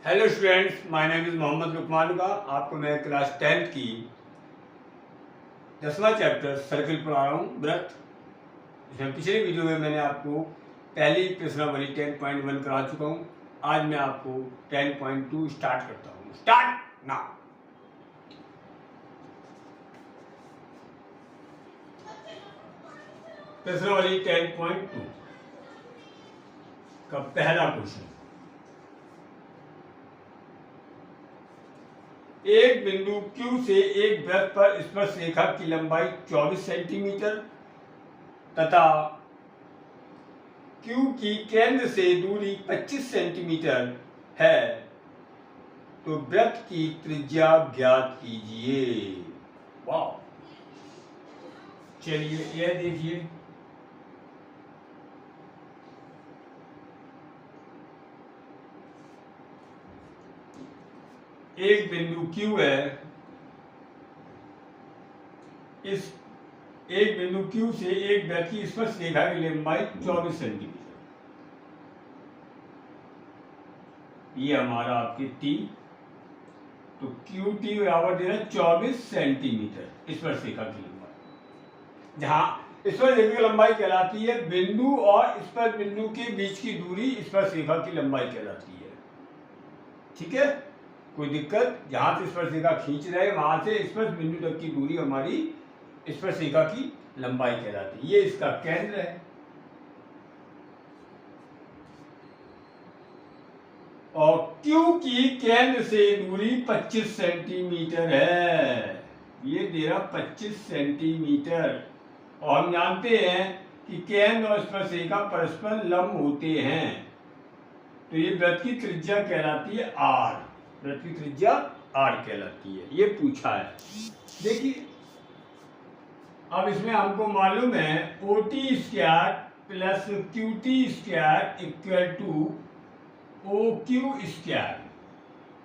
Hello students, my name is Mohammad Luqman का। आपको मैं क्लास 10th की 10वां चैप्टर सर्कल पढ़ा रहा हूँ, व्रत। इसमें पिछले वीडियो में मैंने आपको पहली प्रश्नावली 10.1 करा चुका हूँ। आज मैं आपको 10.2 स्टार्ट करता हूँ। Start now. प्रश्नावली 10.2 का पहला क्वेश्चन। एक बिंदु Q से एक वृत्त पर स्पर्श रेखा की लंबाई 24 सेंटीमीटर तथा Q की केंद्र से दूरी 25 सेंटीमीटर है, तो वृत्त की त्रिज्या ज्ञात कीजिए। वाह, चलिए यह देखिए। एक बिंदु Q है, इस एक बिंदु Q से एक वृत्त की स्पर्श रेखा की लंबाई 24 सेंटीमीटर। ये हमारा आपके T, तो QT बराबर दे रहा है 24 सेंटीमीटर स्पर्श रेखा की लंबाई। जहां स्पर्श रेखा की लंबाई कहलाती है बिंदु और स्पर्श बिंदु के बीच की दूरी स्पर्श रेखा की लंबाई कहलाती है। ठीक है, कोई दिक्कत? जहां से स्पर्श रेखा खींच रहे हैं वहां से स्पर्श बिंदु तक की दूरी हमारी स्पर्श रेखा की लंबाई कहलाती है। ये इसका केंद्र है और Q की केंद्र से दूरी 25 सेंटीमीटर है। ये दे रहा 25 सेंटीमीटर। और हम जानते हैं कि केंद्र और स्पर्श रेखा परस्पर लंब होते हैं, तो ये वृत्त की त्रिज्या कहलाती है R। वृत्त की त्रिज्या R कहलाती है। ये पूछा है। देखिए, अब इसमें हमको मालूम है OT² plus QT² equal to OQ²।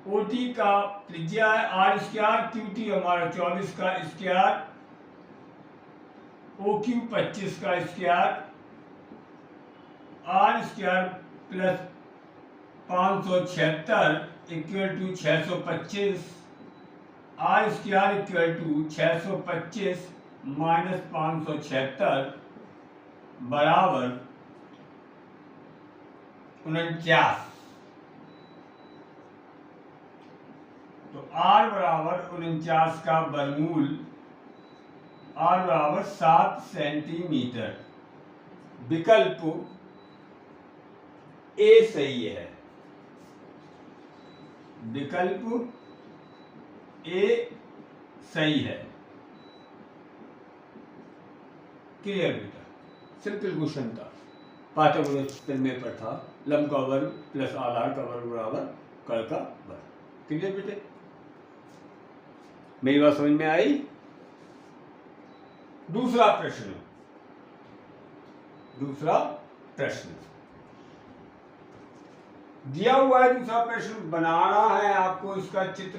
OT का त्रिज्या है R², QT हमारा 24 का स्क्वायर, OQ 25 का square, R² plus 576 equal to 625, R² equal to 625 minus 576 बराबर 49। तो R बराबर 49 का वर्गमूल, R बराबर 7 सेंटीमीटर। विकल्प A सही है। विकल्प A सही है। क्लियर बेटा? सिंपल क्वेश्चन था, पाठ्यपुस्तक में पर था। लंब का वर्ग प्लस आधार का वर्ग बराबर कर्ण का वर्ग। क्लियर बेटे? मेरी बात समझ में आई? दूसरा प्रश्न। दिया हुआ है दूसरा प्रश्न, बनाना है आपको इसका चित्र।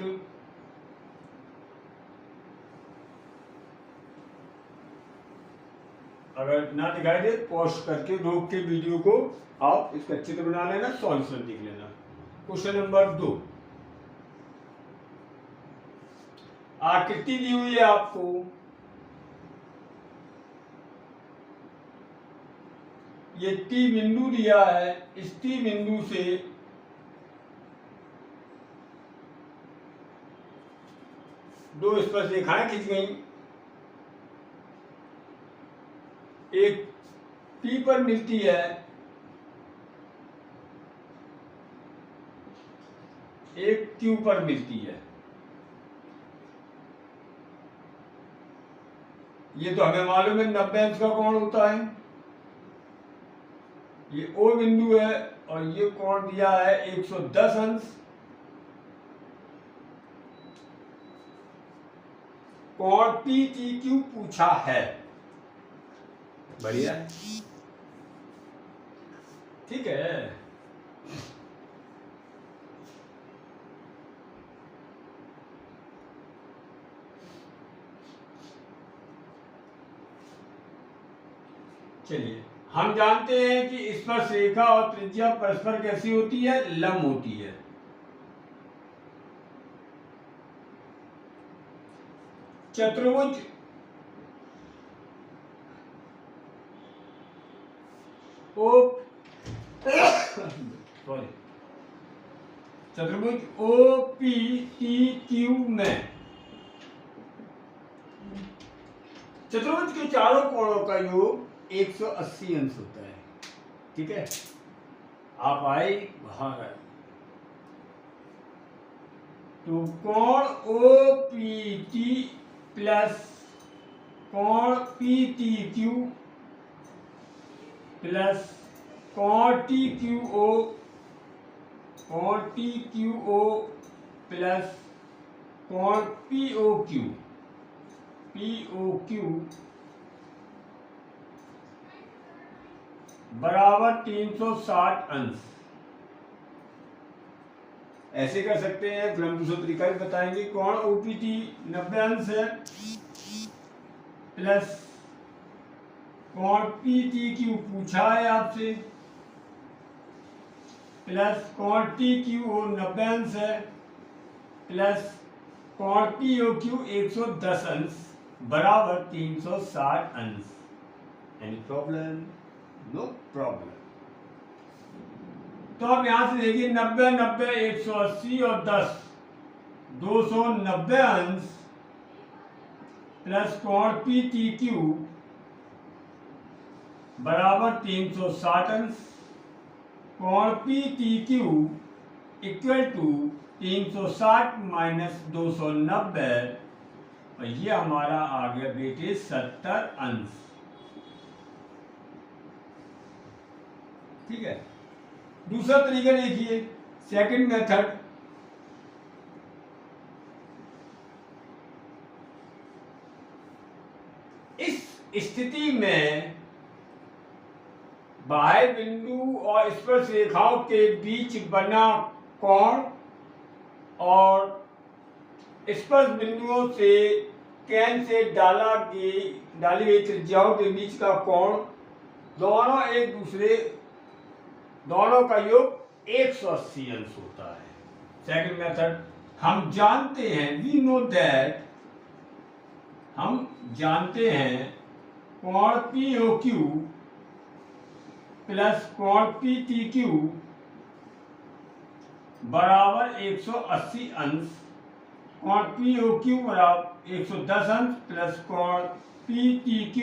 अगर ना दिखाई दे पॉज करके रोक के वीडियो को आप इसका चित्र बना लेना, सॉल्यूशन देख लेना। Question number 2। आकृति दी हुई है आपको। ये T बिंदु दिया है। इस T बिंदु से दो स्पर्श रेखाएं खींच गई। एक P पर मिलती है, एक Q पर मिलती है। ये तो हमें मालूम है 90 अंश का कोण होता है। ये O बिंदु है और ये कोण दिया है 110 अंश। कोण PTQ पूछा है। बढ़िया है, ठीक है। चलिए, हम जानते हैं कि स्पर्श रेखा और त्रिज्या परस्पर कैसी होती है? लंब होती है। चतुर्भुज ओ सॉरी चतुर्भुज OPTQ में चतुर्भुज के चारों कोणों का योग 180 अंश होता है। ठीक है, आप आए बाहर आए तो कोण OPT प्लस कोण PTQ प्लस कोण TQO प्लस कोण POQ बराबर 360 अंश। ऐसे कर सकते हैं, फिर हम दूसरा तरीका भी बताएंगे। कोण OPT 90 अंश है प्लस कोण PTQ पूछा है आपसे प्लस कोण TQO 90 अंश है प्लस कोण POQ 110 अंश बराबर 360 अंश। Any problem? No problem. तो अब यहां से देखिए 90 90 180 और 10 290 अंश प्लस कोण PTQ बराबर 360 अंश। कोण PTQ इक्वल टू 360 माइनस 290 और ये हमारा आ गया बेटे 70 अंश। ठीक है, दूसरा तरीका देखिए, सेकंड मेथड। इस स्थिति में बाह्य बिंदु और स्पर्श रेखाओं के बीच बना कोण और स्पर्श बिंदुओं से केंद्र से डाली गई त्रिज्याओं के बीच का कोण दोनों का योग 180 अंश होता है। सेकंड मेथड, हम जानते हैं कोण POQ प्लस कोण PTQ बराबर 180 अंश। कोण POQ बराबर 110 अंश प्लस कोण PTQ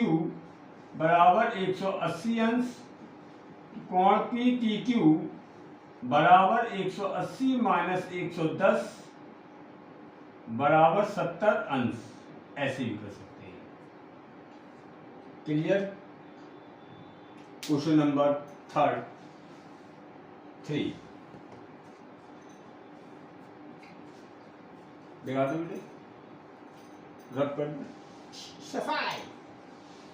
बराबर 180 अंश। कोण PTQ बराबर 180 माइनस 110 बराबर 70 अंश। ऐसे भी कर सकते हैं। क्लियर? क्वेश्चन नंबर 3 दिखा दो बेटे, रब कर दो।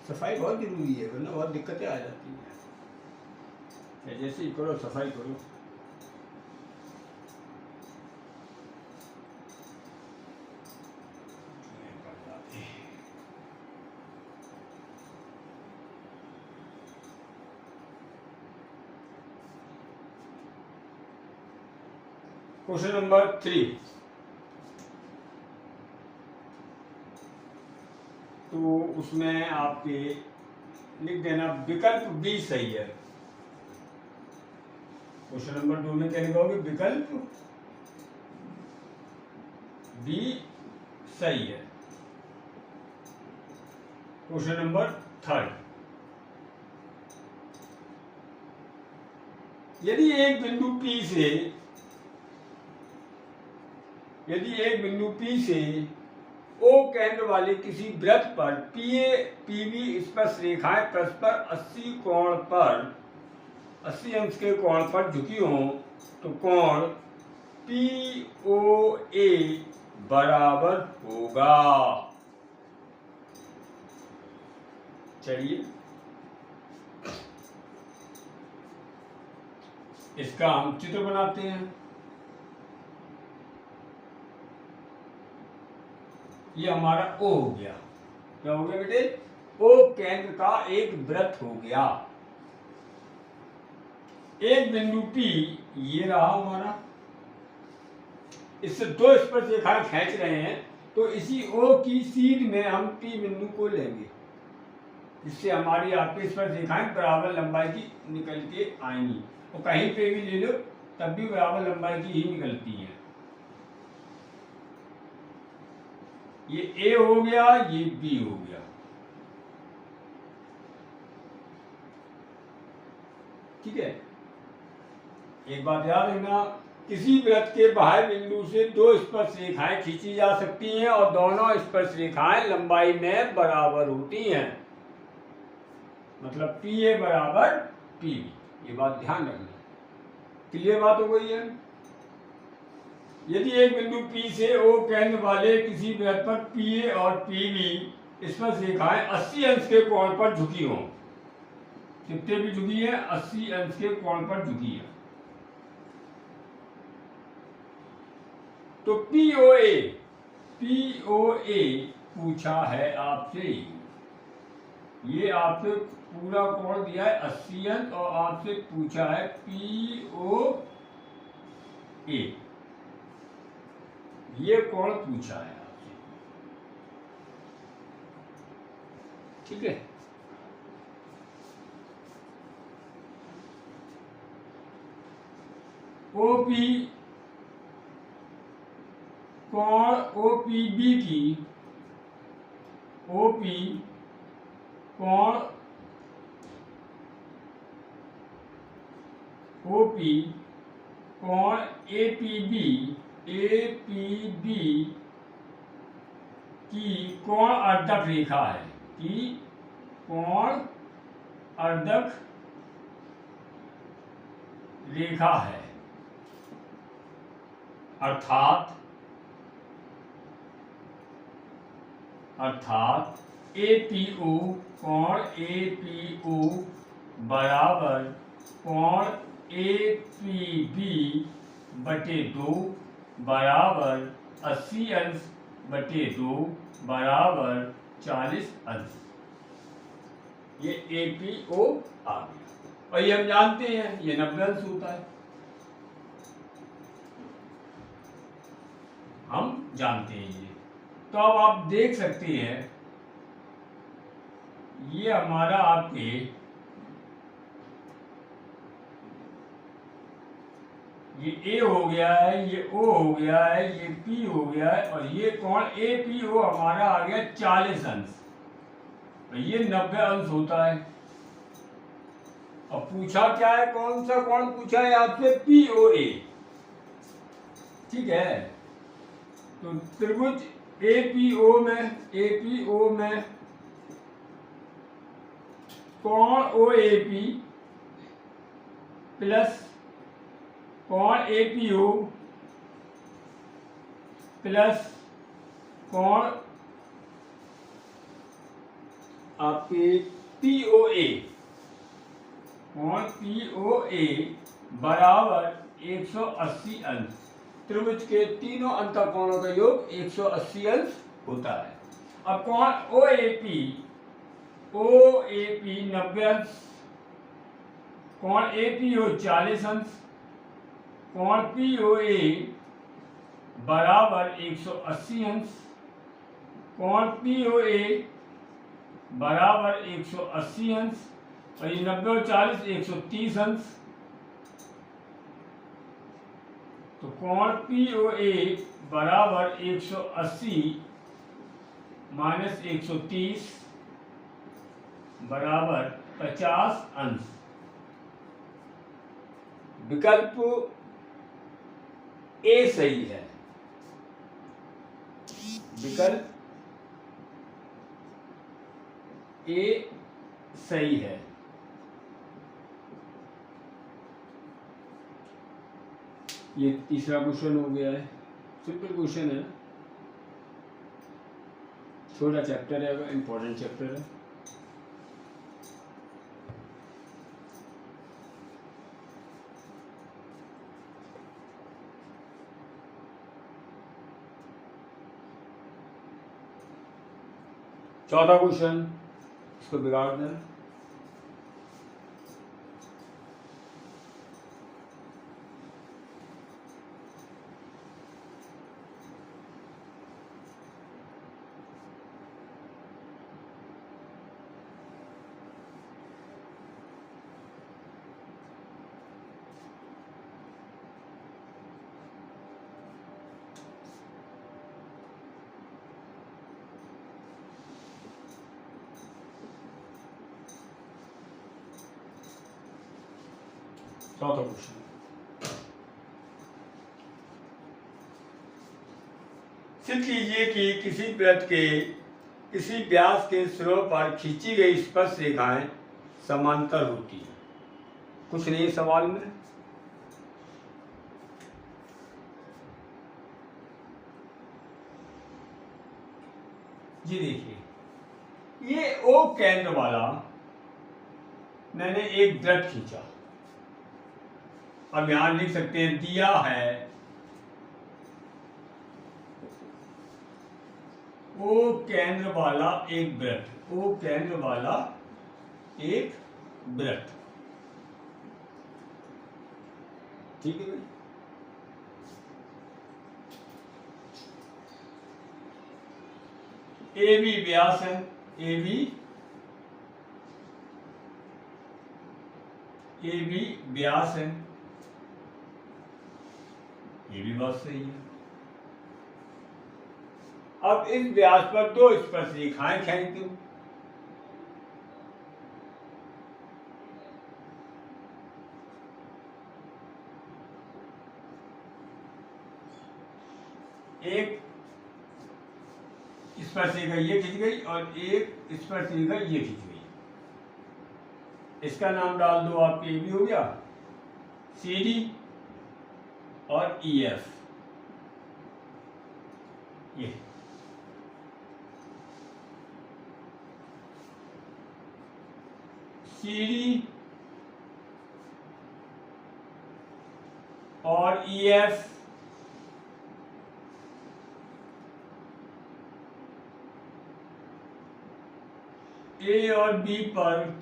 सफाई बहुत जरूरी है, वरना बहुत दिक्कतें आ जाती हैं। जैसे ही करो सफाई करो। क्वेश्चन नंबर 3, तो उसमें आपके लिख देना विकल्प बी सही है। क्वेश्चन नंबर 2 में क्या लिखोगे? विकल्प बी सही है। क्वेश्चन नंबर 3, यदि एक बिंदु P से O केंद्र वाले किसी वृत्त पर PB स्पर्श रेखाएं परस्पर 80 अंश के कोण पर झुकी हों तो कोण POA बराबर होगा। चलिए इसका हम चित्र बनाते हैं। ये हमारा O हो गया। क्या हो गया बेटे? O केंद्र का एक वृत्त हो गया। एक बिंदु P ये रहा हमारा, इससे दो स्पर्श रेखाएं खींच रहे हैं तो तो इसी ओ की सीध में हम पी बिंदु को लेंगे, जिससे हमारी आपकी स्पर्श रेखाएं बराबर लंबाई की निकल के आएंगी। और कहीं पे भी ले लो तब भी बराबर लंबाई की ही निकलती हैं। ये ए हो गया, ये बी हो गया। ठीक है, एक बात याद रखना, किसी वृत्त के बाह्य बिंदु से दो स्पर्श रेखाएं खींची जा सकती हैं और दोनों स्पर्श रेखाएं लंबाई में बराबर होती हैं। मतलब पी ए बराबर पी बी, ये बात ध्यान रखना। क्लियर बात हो गई है। यदि एक बिंदु P से O केंद्र वाले किसी वृत्त पर PA और PB स्पर्श रेखाएं 80 अंश के कोण पर झुकी हों, कितने भी झुकी है, 80 अंश के कोण पर झुकी है, तो POA पूछा है आपसे, ये आपसे पूरा कोण दिया है 80 अंश और आपसे पूछा है POA, ये कोण पूछा है आपसे। ठीक है, OP कोण OPB की, OP कोण OP कोण APB की कोण अर्धक रेखा है, की कोण अर्धक रेखा है। अर्थात APO कोण APO बराबर कोण APB बटे 2 बराबर 80 अंश बटे 2 बराबर 40 अंश। ये APO आ गया और ये हम जानते हैं ये 90 अंश होता है, हम जानते हैं ये। तो अब आप देख सकते हैं ये हमारा आपके ये A हो गया है, ये O हो गया है, ये P हो गया है और ये कोण APO हमारा आ गया 40 अंश, ये 90 अंश होता है। और पूछा क्या है, कौन सा कोण पूछा है आपसे, POA। ठीक है, तो त्रिभुज APO में कोण OAP प्लस कोण APO प्लस कोण आपके POA, कोण POA बराबर 180 अंश। त्रिभुज के तीनों अंतःकोणों का योग 180 अंश होता है। अब कोण OAP 90 अंश, कोण APO 40 अंश, कोण POA बराबर 180 अंश, कोण POA बराबर 180 अंश और ये 90 और 40 130 अंश। तो कोण POA बराबर 180 माइनस 130 बराबर 50 अंश। विकल्प ए सही है, विकल्प ए सही है। ये तीसरा क्वेश्चन हो गया है, सिंपल क्वेश्चन है, छोटा चैप्टर है, इंपॉर्टेंट चैप्टर है। चौथा क्वेश्चन, इसको बिगाड़ देना। चौथा क्वेश्चन, सिद्ध कीजिए कि किसी वृत्त के किसी व्यास के सिरों पर खींची गई स्पर्श रेखाएं समांतर होती हैं। कुछ नहीं सवाल में, जी देखिए, ये ओ केंद्र वाला मैंने एक वृत्त खींचा। अब यहां लिख सकते हैं दिया है ओ केंद्र वाला एक वृत्त, ओ केंद्र वाला एक वृत्त, ठीक है भाई। ए बी व्यास है, ए बी व्यास है, ये भी बात सही है। अब इस व्यास पर दो स्पर्श रेखाएं खींच दूं, एक स्पर्श रेखा ये खींच गई और एक स्पर्श रेखा ये खींच गई। इसका नाम डाल दो आप, ए बी हो गया, सी डी और ई एफ। ये सी डी और ई एफ ए और बी पर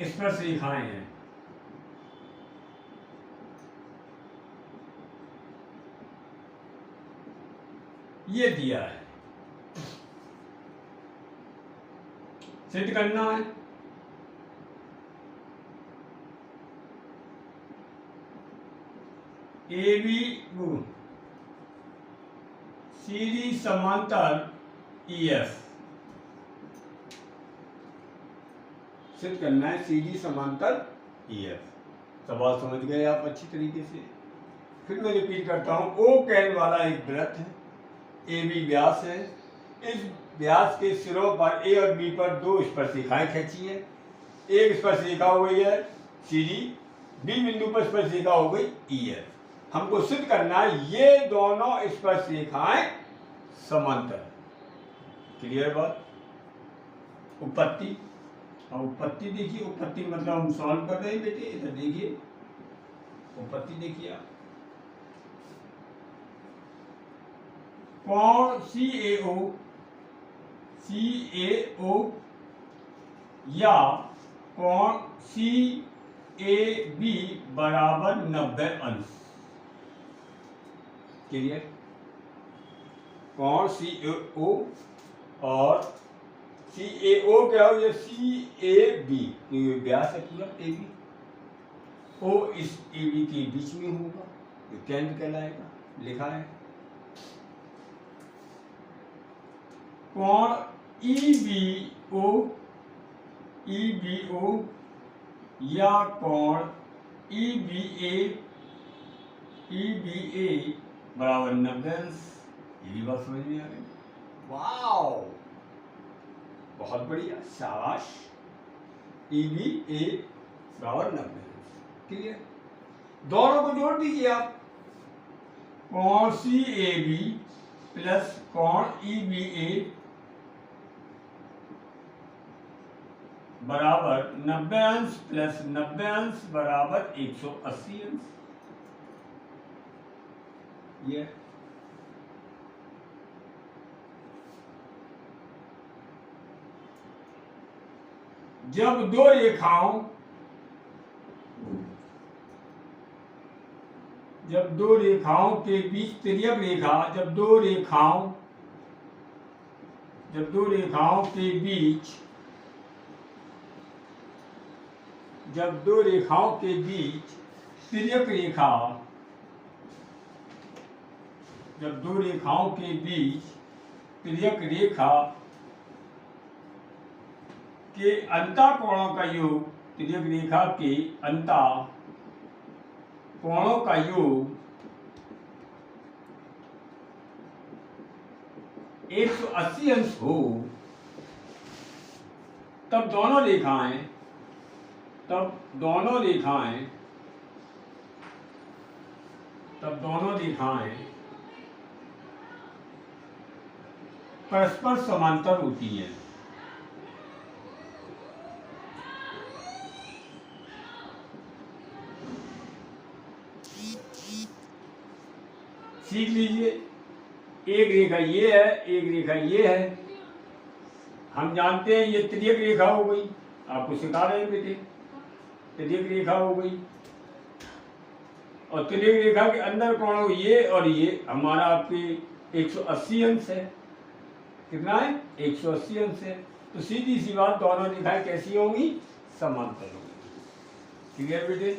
स्पर्श रेखाएं हैं। ये दिया है, सिद्ध करना है। ए बी सी डी समांतर ई एफ, सिद्ध करना है सी डी समांतर ई एफ। सवाल समझ गए आप अच्छी तरीके से। फिर मैं रिपीट करता हूं, ओ केंद्र वाला एक वृत्त है, ए बी व्यास है, इस व्यास के सिरों पर ए और बी पर दो स्पर्श रेखाएं खींची है। एक स्पर्श रेखा हो गई है सी डी, बी बिंदु पर स्पर्श रेखा हो गई ई एफ। हमको सिद्ध करना है ये दोनों स्पर्श रेखाएं समांतर है। क्लियर बात। उत्पत्ति, और उत्पत्ति देखिए, उत्पत्ति मतलब हम सॉल्व कर रहे हैं बेटे, इधर देखिए उत्पत्ति देखिए आप। कोण सी ए ओ या कोण सी ए बी बराबर 90 अंश। क्लियर। कोण सी ए ओ और सी ए ओ क्या हो, सी ए बी, ये व्यास है पूरा ए बी, ओ इस ए बी के बीच में होगा, ये केंद्र कहलाएगा, लिखा है। कोण ई बी ओ या कोण ई बी ए बराबर 90 अंश। ये भी बात समझ में आ गई। वाओ, बहुत बढ़िया, शाबाश। ई बी ए बराबर 90 अंश। क्लियर। दोनों को जोड़ दीजिए आप, कोण सी ए बी प्लस कोण ई बी ए बराबर 90 अंश प्लस 90 अंश बराबर 180 अंश। ये जब दो रेखाओं के बीच तिर्यक रेखा, जब दो रेखाओं के बीच तिर्यक रेखा, जब दो रेखाओं के बीच तिर्यक रेखा के अंतःकोणों का योग तिर्यक रेखा के अंतः कोणों का योग 180 अंश हो, तब दोनों रेखाएं परस्पर समांतर होती हैं। सीख लीजिए, एक रेखा ये है, एक रेखा ये है। हम जानते हैं ये तिर्यक रेखा हो गई, आपको सिखा रहे हैं बेटे, तिर्यक रेखा हो गई। और तिर्यक रेखा के अंदर कोण हो ये और ये, हमारा आपके 180 अंश है। कितना है? 180 अंश है। तो सीधी सी बात, दोनों रेखाएं कैसी होंगी? समांतर होंगी। क्लियर बेटे?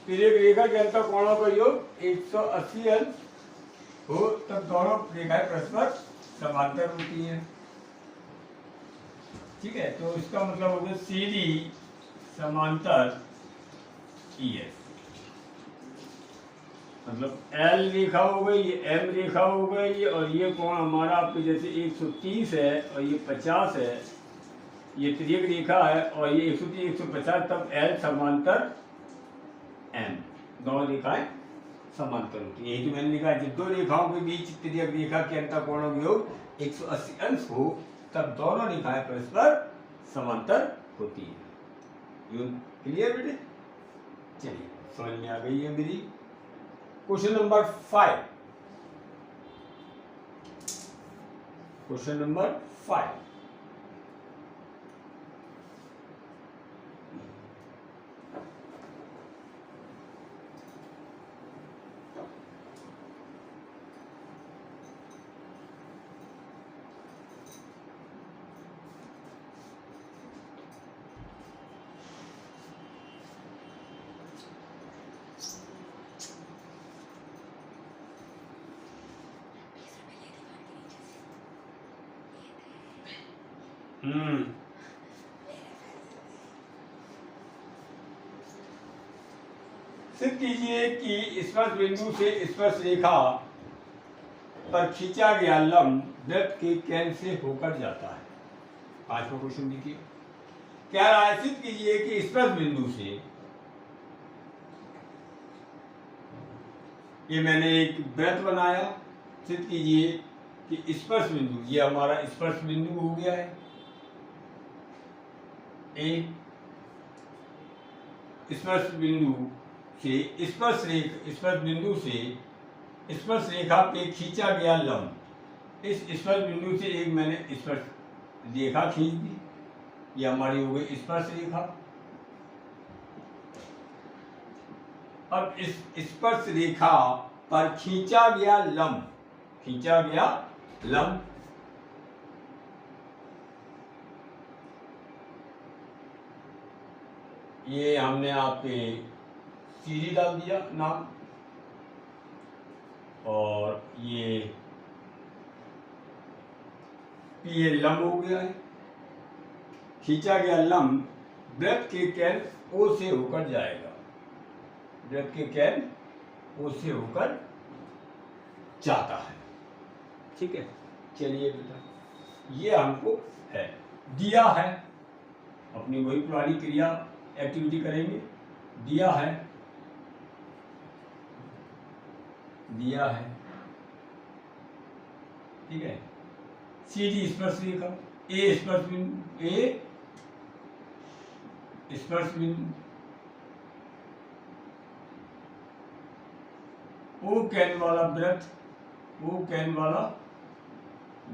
तिर्यक रेखा के अंतर कोणों का योग 180 अंश हो, तब दोनों रेखाएं परस्पर समांतर होती हैं। ठीक है, तो इसका मतलब हो गया सीधी समांतर EF। मतलब L रेखा हो गई, ये M रेखा हो गई, और ये कोण हमारा आपके जैसे 130 है और ये 50 है, ये तिर्यक रेखा है, और ये 130 150, तब L समांतर M, दोनों रेखाएं समांतर होती है। यही तो मैंने लिखा, जब दो रेखाओं के बीच तिर्यक रेखा के अंतर कोणों का योग 180 अंश हो, तब दोनों रेखाएं परस्पर समांतर होती है। क्लियर बेटे? चलिए, समझ में आ गई है मेरी। Question number 5। Question number 5। सिद्ध कीजिए कि स्पर्श बिंदु से स्पर्श रेखा पर खींचा गया लंब वृत्त के केंद्र से होकर जाता है। 5वां क्वेश्चन देखिए, क्या रहा है? सिद्ध कीजिए कि स्पर्श बिंदु से, ये मैंने एक वृत्त बनाया, सिद्ध कीजिए कि स्पर्श बिंदु, ये हमारा स्पर्श बिंदु हो गया है ए, स्पर्श बिंदु से स्पर्श बिंदु से स्पर्श रेखा पे खींचा गया लंब, इस स्पर्श बिंदु से एक मैंने स्पर्श रेखा खींच दी, ये हमारी हो गई स्पर्श रेखा। अब इस स्पर्श रेखा पर खींचा गया लंब ये हमने आपके सीधी डाल दिया नाम, और ये लंब हो गया है। खींचा गया लंब वृत्त के केंद्र O से होकर जाएगा, वृत्त के केंद्र O से होकर जाता है। ठीक है, चलिए बेटा, ये हमको है दिया है, अपनी वही पुरानी क्रिया एक्टिविटी करेंगे। दिया है ठीक है, सीधी स्पर्श रेखा ए स्पर्श बिंदु O केंद्र वाला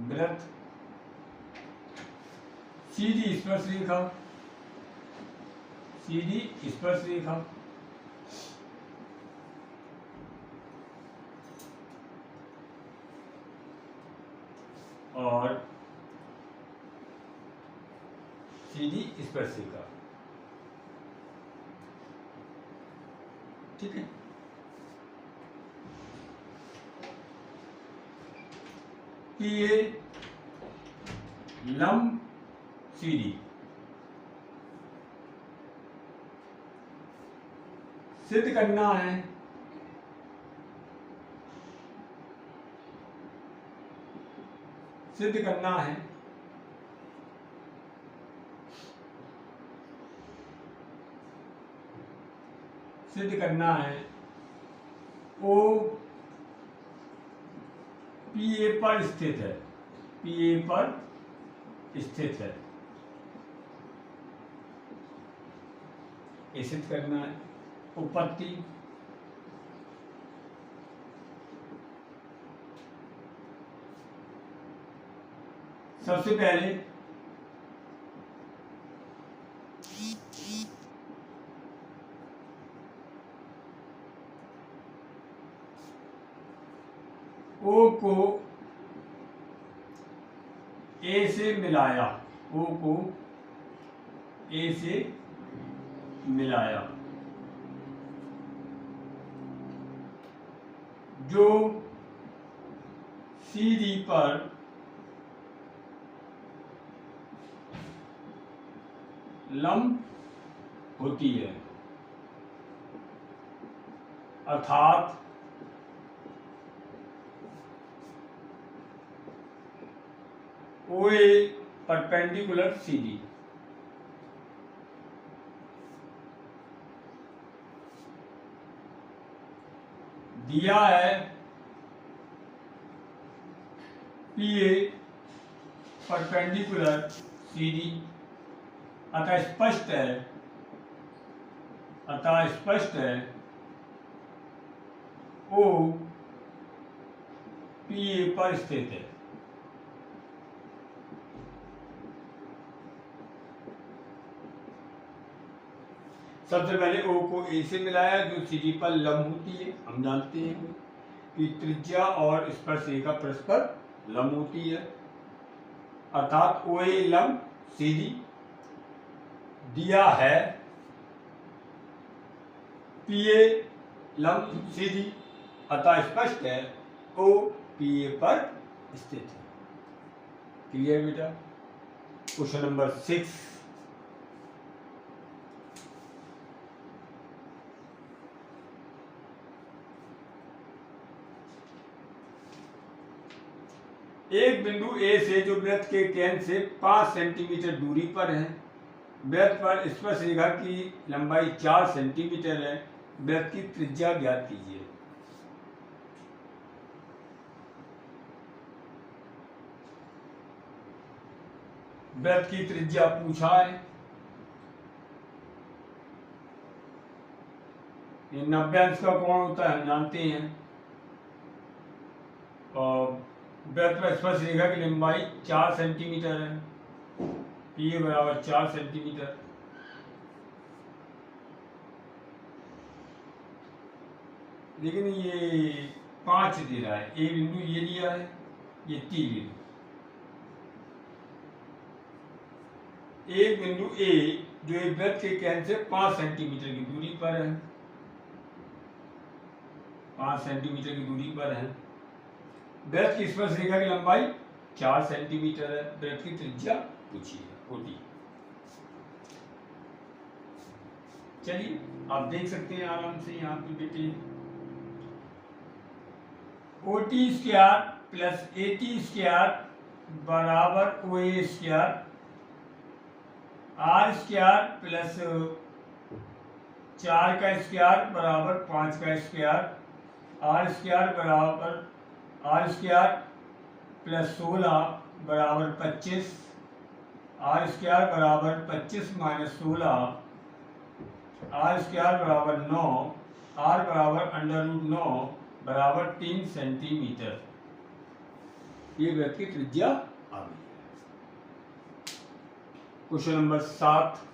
वृत्त, सीधी स्पर्श रेखा और सीधी स्पर्श रेखा। ठीक है, कि ये लंब सीधी सिद्ध करना है। सिद्ध करना है सिद्ध करना है ओ पी ए पर स्थित है। पी ए पर स्थित है, ये सिद्ध करना है। उत्पत्ति सबसे पहले ओ को ए से मिलाया। ओ को ए से मिलाया, जो सी डी पर लंब होती है, अर्थात ओ ए परपेंडिकुलर सी डी। दिया है P A perpendicular C D, अतः स्पष्ट है ओ पी ए पर स्थित है। सबसे पहले ओ को ए से मिलाया, जो सी डी पर लंब होती है। हम जानते हैं कि त्रिज्या और स्पर्शरेखा परस्पर लंब होती है, अर्थात ओ ए लंब सी डी। दिया है पी ए लंब सी डी, अतः स्पष्ट है ओ पी ए पर स्थित है। क्लियर बेटा? Question number 6। एक बिंदु ए से जो वृत्त के केंद्र से 5 सेंटीमीटर दूरी पर है, वृत्त पर स्पर्शरेखा की लंबाई 4 सेंटीमीटर है, वृत्त की त्रिज्या ज्ञात कीजिए। वृत्त की त्रिज्या पूछा है। ये 90 अंश का कोण होता है, हम जानते हैं। और वृत्त पर स्पर्शरेखा की लंबाई 4 सेंटीमीटर है, पी ए बराबर 4 सेंटीमीटर। लेकिन ये 5 दे रहा है, ए बिंदु ये लिया है, ये टी बिंदु। एक बिंदु ए जो एक वृत्त के केंद्र से 5 सेंटीमीटर की दूरी पर है, 5 सेंटीमीटर की दूरी पर है। वृत्त की स्पर्शरेखा की लंबाई 4 सेंटीमीटर है, वृत्त की त्रिज्या पूछी है, ओटी। चलिए आप देख सकते हैं आराम से यहाँ पे बेटे, OT square plus eighty square बराबर ओ ए स्क्वायर, आर स्क्वायर प्लस 4 का स्क्वायर बराबर 5 का स्क्वायर, आर स्क्वायर बराबर आर स्क्वायर प्लस 16 बराबर 25, आर स्क्वायर बराबर 25 माइनस 16, आर स्क्वायर बराबर 9, आर बराबर √9 बराबर 3 सेंटीमीटर। ये वृत्त की त्रिज्या आ गई। Question number 7।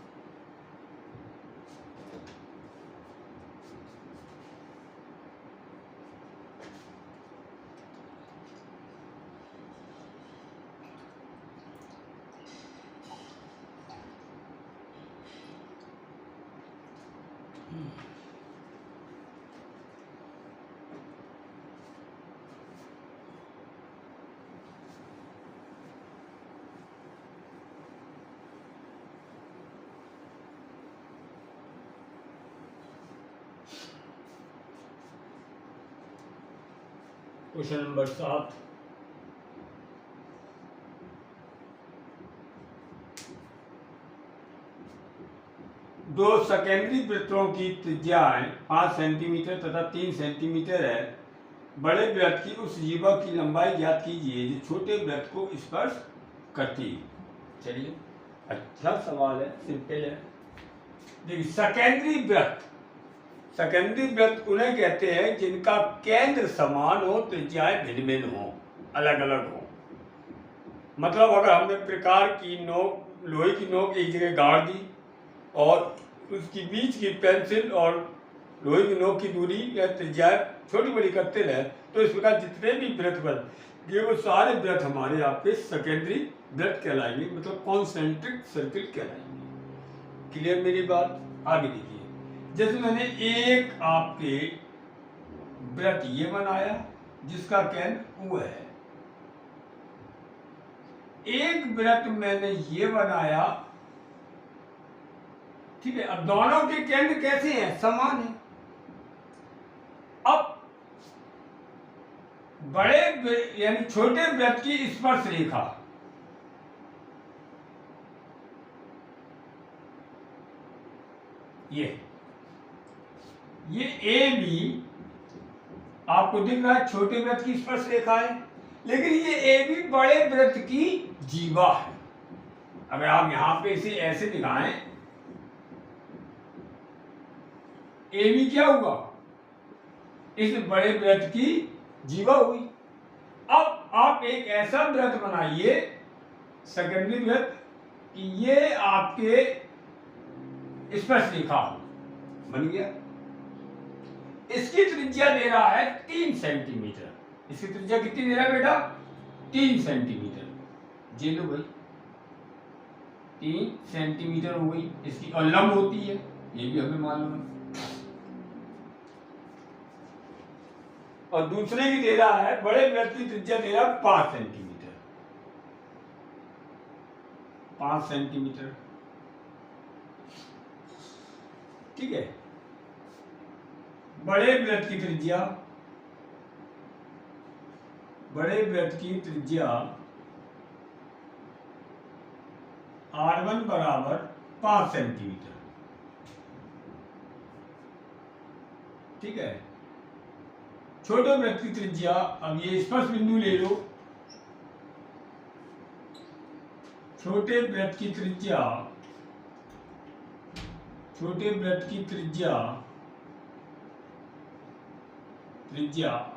Question number 7। दो सेकेंडरी वृत्तों की त्रिज्याएं 5 सेंटीमीटर तथा 3 सेंटीमीटर है। बड़े वृत्त की उस जीवा की लंबाई ज्ञात कीजिए जो छोटे वृत्त को स्पर्श करती है। चलिए, अच्छा सवाल है, सिंपल है। देखिए, सेकेंडरी वृत्त उन्हें कहते हैं जिनका केंद्र समान हो, त्रिज्याएं भिन्न भिन्न हो, अलग अलग हो। मतलब अगर हमने प्रकार की नोक, लोहे की नोक एक जगह गाड़ दी और उसकी बीच की पेंसिल और लोहे की नोक की दूरी या त्रिज्याएं छोटी बड़ी करते रहे, तो इस प्रकार जितने भी वृत्त बन ये वो सारे वृत्त हमारे आपके सेकेंडरी वृत्त कहलाएंगे, मतलब कॉन्सेंट्रिक सर्किल कहलाएंगे। क्लियर मेरी बात? आगे देखिए, जैसे मैंने एक आपके वृत्त ये बनाया जिसका केंद्र O है, एक वृत्त मैंने ये बनाया, ठीक है। अब दोनों के केंद्र कैसे हैं? समान है। अब बड़े यानी छोटे वृत्त की स्पर्श रेखा, ये ए बी आपको दिख रहा है, छोटे वृत्त की स्पर्श रेखा है, लेकिन ये ए बी बड़े वृत्त की जीवा है। अगर आप यहां पे इसे ऐसे दिखाएं, ए बी क्या हुआ? इस बड़े वृत्त की जीवा हुई। अब आप एक ऐसा वृत्त बनाइए, सेकेंडरी वृत्त, कि ये आपके स्पर्श रेखा बन गया। इसकी त्रिज्या दे रहा है 3 सेंटीमीटर। इसकी त्रिज्या कितनी दे रहा है बेटा? 3 सेंटीमीटर। ये लो भाई, 3 सेंटीमीटर हो गई इसकी, और लंब होती है, ये भी हमें मालूम है। और दूसरे की दे रहा है, बड़े वृत्त की त्रिज्या दे रहा है 5 सेंटीमीटर। 5 सेंटीमीटर, ठीक है। बड़े वृत्त की त्रिज्या R1 बराबर 5 सेंटीमीटर, ठीक है। छोटे वृत्त की त्रिज्या, अब ये स्पर्श बिंदु ले लो, छोटे वृत्त की त्रिज्या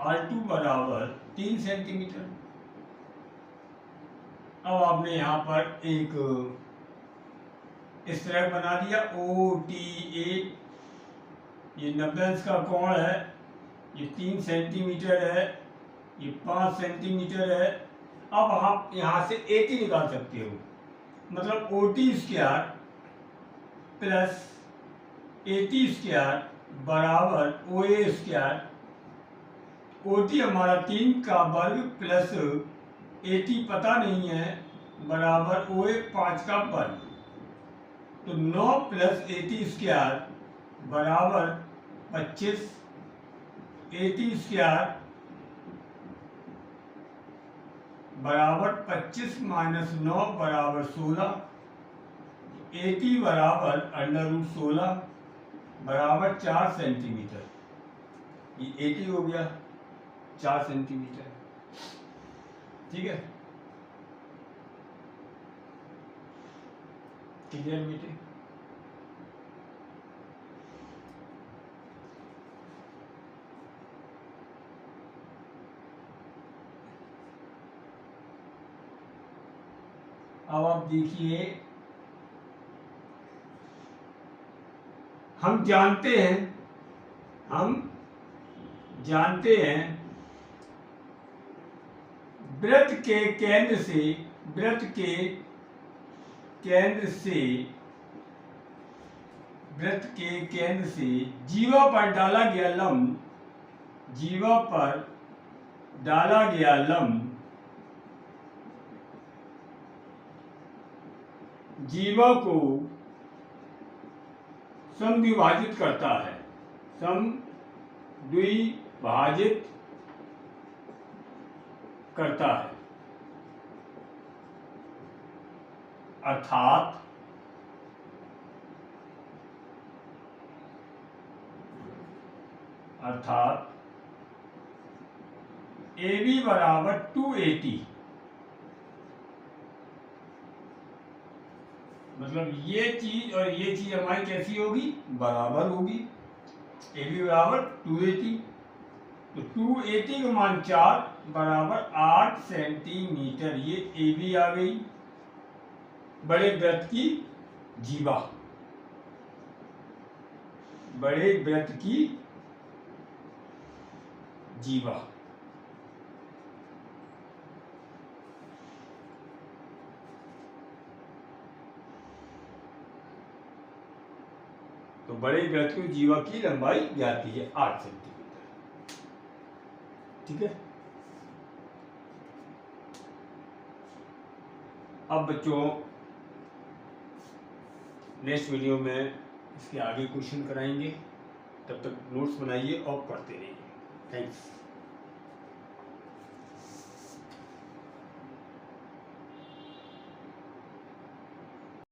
R2 बराबर 3 सेंटीमीटर। अब आपने यहां पर एक इस तरह बना दिया OTA, ये 90 अंश का कोण है, ये 3 सेंटीमीटर है, ये 5 सेंटीमीटर है। अब आप यहां से AT निकाल सकते हो, मतलब OT square plus AT square बराबर OA स्क्वायर। OT हमारा 3 का वर्ग प्लस AT पता नहीं है, बराबर OA 5 का वर्ग। तो 9 प्लस AT स्क्वायर बराबर 25। AT स्क्वायर बराबर 25 माइनस 9 बराबर 16। AT बराबर √16 बराबर 4 सेंटीमीटर। ये AT हो गया 4 सेंटीमीटर, ठीक है। क्लियर बेटे? अब आप देखिए, हम जानते हैं वृत्त के केंद्र से जीवा पर डाला गया लंब जीवा को समद्विभाजित करता है। समद्विभाजित करता है, अर्थात AB बराबर 280, मतलब ये चीज और ये चीज हमारी कैसी होगी, बराबर होगी। AB बराबर 280, तो 280 का मान 4 बराबर 8 सेंटीमीटर, ये AB आ गई, बड़े वृत्त की जीवा, बड़े वृत्त की जीवा। तो बड़े वृत्त की जीवा की लंबाई जाती है 8 सेंटीमीटर। ठीक है। अब बच्चों नेक्स्ट वीडियो में इसके आगे क्वेश्चन कराएंगे, तब तक नोट्स बनाइए और पढ़ते रहिए। थैंक्स।